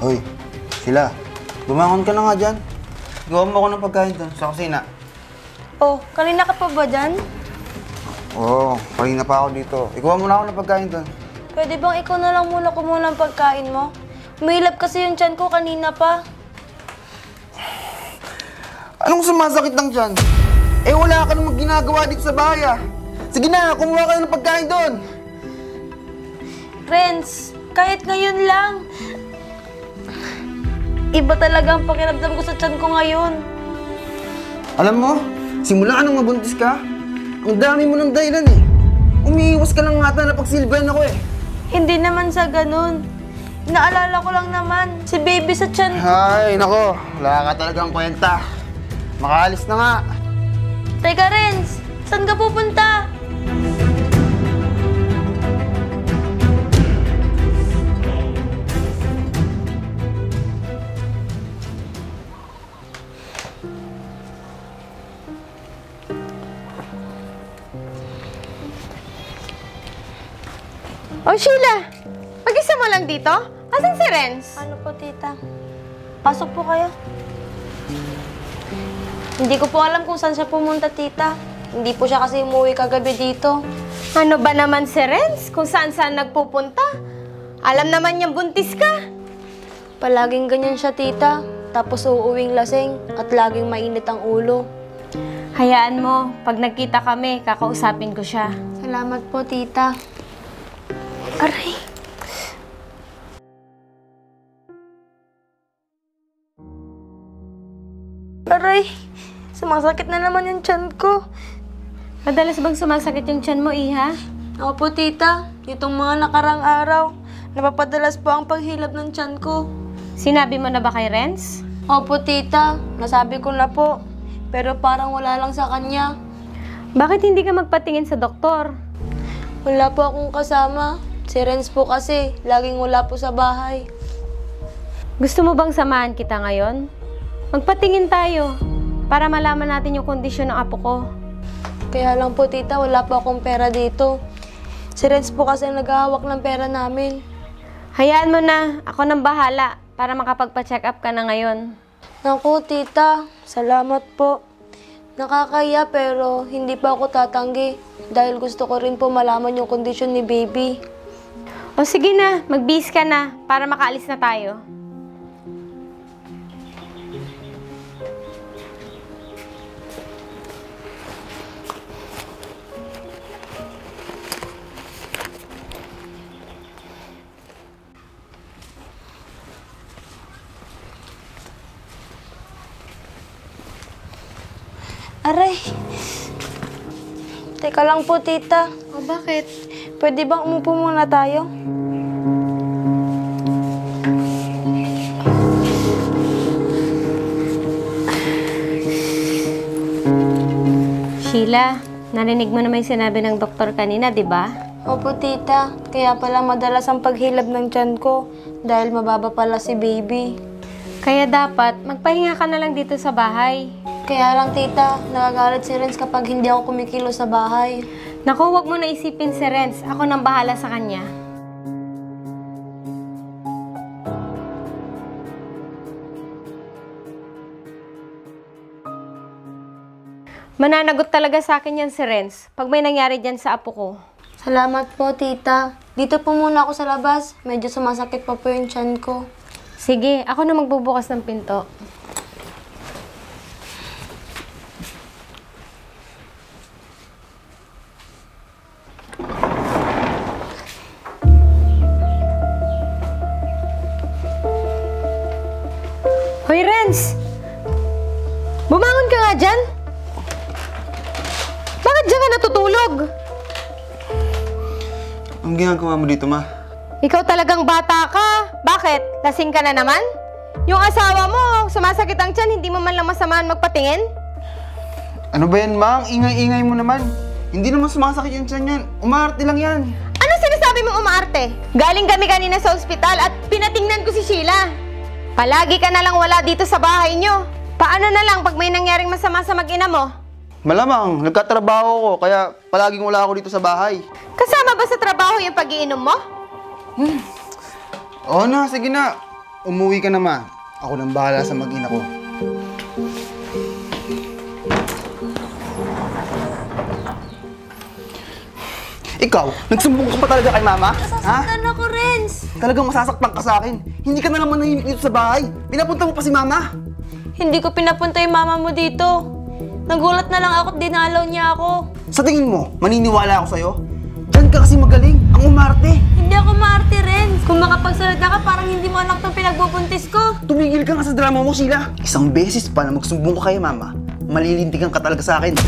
Hoy, sila. Bumangon ka na nga dyan. Gawa mo ako ng pagkain doon sa kusina. Oh, kanina ka pa ba dyan? Oo, kanina pa ako dito. Ikuha mo na ako ng pagkain doon. Pwede bang ikaw na lang muna kumuha ng pagkain mo? Umilap kasi yung tiyan ko kanina pa. Anong sumasakit ng dyan? Eh wala ka namang ginagawa dito sa bahay ah. Sige na, kumuha ka na ng pagkain doon. Renz, kahit ngayon lang. Iba talaga ang pakiramdam ko sa tiyan ko ngayon. Alam mo, simula nang mabuntis ka, ang dami mo ng dahilan eh. Umiiwas ka lang ngata na pagsilbahan ako eh. Hindi naman sa ganun. Naalala ko lang naman, si baby sa tiyan. Ay, nako, wala ka talagang kwenta. Makaalis na nga. Teka, Renz, saan ka pupunta? Oh, Sheila! Mag-isa mo lang dito? Asan si Renz? Ano po, tita? Pasok po kayo. Hindi ko po alam kung saan siya pumunta, tita. Hindi po siya kasi umuwi kagabi dito. Ano ba naman si Renz? Kung saan-saan nagpupunta? Alam naman niyang buntis ka. Palaging ganyan siya, tita. Tapos uuwing lasing at laging mainit ang ulo. Hayaan mo, pag nagkita kami, kakausapin ko siya. Salamat po, tita. Aray! Aray! Sumasakit na naman yung tiyan ko. Madalas bang sumasakit yung tiyan mo, Iha? Opo, tita. Itong mga nakarang araw, napapadalas po ang paghilab ng tiyan ko. Sinabi mo na ba kay Renz? Opo, tita. Nasabi ko na po. Pero parang wala lang sa kanya. Bakit hindi ka magpatingin sa doktor? Wala po akong kasama. Si Renz po kasi, laging wala po sa bahay. Gusto mo bang samahan kita ngayon? Magpatingin tayo para malaman natin yung kondisyon ng apo ko. Kaya lang po, tita, wala po akong pera dito. Si Renz po kasi naghahawak ng pera namin. Hayaan mo na, ako nang bahala para makapagpa-check up ka na ngayon. Naku, tita, salamat po. Nakakaya pero hindi pa ako tatanggi dahil gusto ko rin po malaman yung kondisyon ni baby. O sige na, magbihis ka na para makaalis na tayo. Aray! Teka lang po, tita. O bakit? Pwede bang umupo muna tayo? Sheila, narinig mo naman yung sinabi ng doktor kanina, di ba? Opo, tita. Kaya pala madalas ang paghilab ng tiyan ko dahil mababa pala si baby. Kaya dapat, magpahinga ka na lang dito sa bahay. Kaya lang, tita, nagagalit si Renz kapag hindi ako kumikilos sa bahay. Naku, huwag mo na isipin si Renz. Ako nang bahala sa kanya. Mananagot talaga sa akin yan si Renz pag may nangyari dyan sa apo ko. Salamat po, tita. Dito po muna ako sa labas. Medyo sumasakit pa po yung tiyan ko. Sige, ako na magbubukas ng pinto. Hoy, Renz! Bumangon ka nga dyan! Bakit dyan ka natutulog? Anong ginagawa mo dito, ma? Ikaw talagang bata ka. Bakit? Lasing ka na naman? Yung asawa mo, sumasakit ang tiyan, hindi mo man lang masamahan magpatingin? Ano ba yan, ma? Ang ingay-ingay mo naman. Hindi naman sumasakit yung tiyan yan. Umarte lang yan. Ano sinasabi mong umaarte? Galing kami kanina sa ospital at pinatingnan ko si Sheila. Palagi ka na lang wala dito sa bahay nyo. Paano na lang pag may nangyaring masama sa mag-ina mo? Malamang, nagkatrabaho ko, kaya palaging wala ako dito sa bahay. Kasama ba sa trabaho yung pag-iinom mo? Oo na, sige na. umuwi ka na, Ma. Ako nang bahala sa mag-ina ko. Ikaw, nagsumbong ka pa talaga kay Mama? Nasasaktan ako, Renz! Talagang masasaktan ka sa akin. Hindi ka na naman nahimik dito sa bahay. Pinapunta mo pa si Mama. Hindi ko pinapunta yung mama mo dito. Nagulat na lang ako at dinalaw niya ako. Sa tingin mo, maniniwala ako sa'yo? Diyan ka kasi magaling, ang umarte. Hindi ako maarte, Renz. Kung makapagsalita ka, parang hindi mo anak ng pinagbubuntis ko. Tumigil ka nga sa drama mo, Sheila. Isang beses pa na magsumbong ka kay Mama, malilintigan ka talaga sa akin.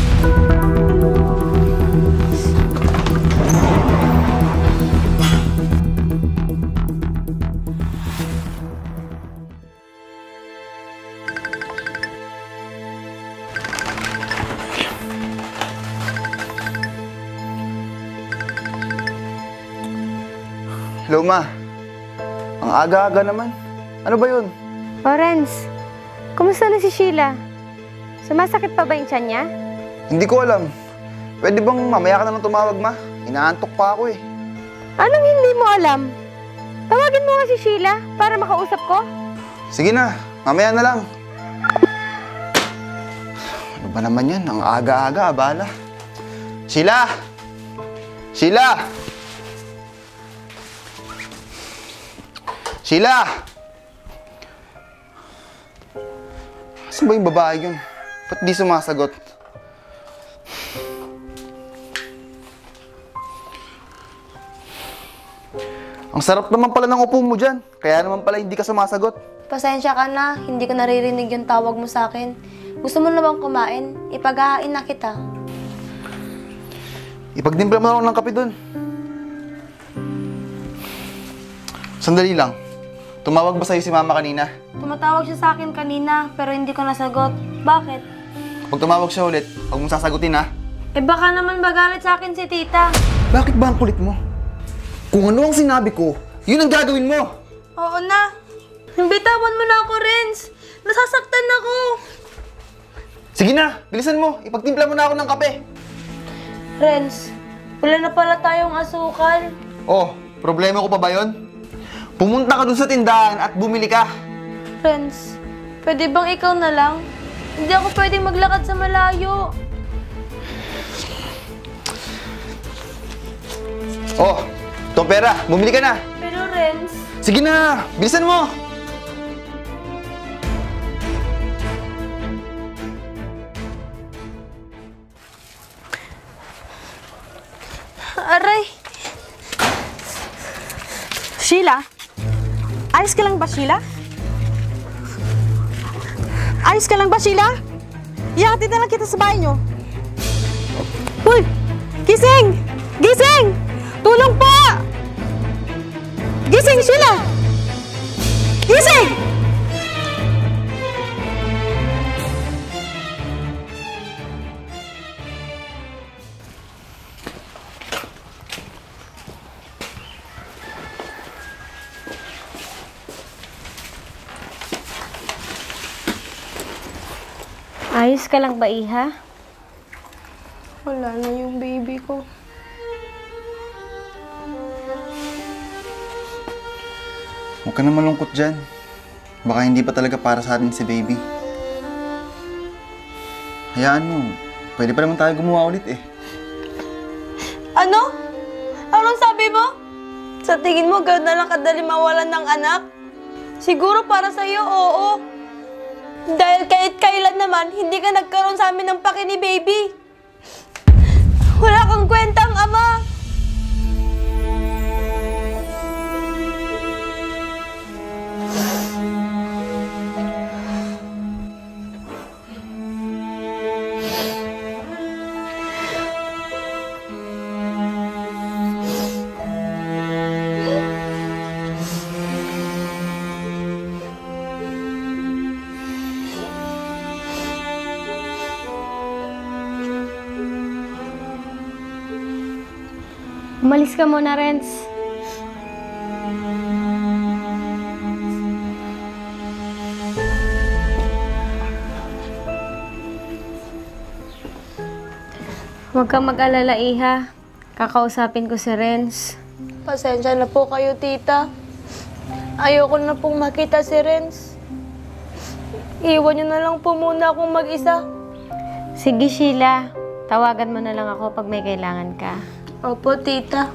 Hello, Ma. Ang aga-aga naman. Ano ba yun? O, Renz, kumusta na si Sheila? Sumasakit pa ba yung tiyan niya? Hindi ko alam. Pwede bang mamaya ka na lang tumawag, Ma? Inaantok pa ako eh. Anong hindi mo alam? Tawagin mo nga si Sheila para makausap ko. Sige na, mamaya na lang. Ano ba naman yan? Ang aga-aga, abala. Sheila! Sheila! Sheila! Saan ba yung babae yun? Ba't di sumasagot? Ang sarap naman pala ng upo mo dyan. Kaya naman pala hindi ka sumasagot. Pasensya ka na, hindi ko naririnig yung tawag mo sa akin. Gusto mo na bang kumain? Ipaghahain na kita. Ipagdimpla mo na ako ng kape dun. Sandali lang. Tumawag ba sa'yo si Mama kanina? Tumatawag siya sa akin kanina, pero hindi ko nasagot. Bakit? Kapag tumawag siya ulit, huwag mong sasagutin, ha? Eh baka naman magalit sa akin si tita. Bakit ba ang kulit mo? Kung ano ang sinabi ko, yun ang gagawin mo! Oo na. Bitawan mo na ako, Renz. Nasasaktan ako. Sige na, bilisan mo. Ipagtimpla mo na ako ng kape. Renz, wala na pala tayong asukal. Oh, problema ko pa ba yun? Pumunta ka dun sa tindahan at bumili ka. Renz, pwede bang ikaw na lang? Hindi ako pwedeng maglakad sa malayo. Oh, itong pera. Bumili ka na. Pero Renz, Sige na, bilisan mo. aray. Sheila? Ayos ka lang ba, Sheila? Ayos ka lang ba, Sheila? Ihatid na lang kita sa bahay niyo. Uy! Gising! Gising! Tulong po! Gising, Sheila! Gising! Ayos ka lang ba, Iha? Wala na yung baby ko. Huwag ka na malungkot dyan. Baka hindi pa talaga para sa atin si baby. Hayaan mo. Pwede pa naman tayo gumawa ulit eh. Ano? Anong sabi mo? Sa tingin mo, gano'n na lang kadali mawalan ng anak? Siguro para sa'yo, oo. Dahil kahit kailan naman, hindi ka nagkaroon sa amin ng paki ni baby. Wala kang kwentang ama. Umalis ka muna, Renz. Huwag kang mag-alala, Iha. Kakausapin ko si Renz. Pasensya na po kayo, tita. Ayoko na pong makita si Renz. Iwan niyo na lang po muna akong mag-isa. Sige, Sheila. Tawagan mo na lang ako pag may kailangan ka. Opo, tita.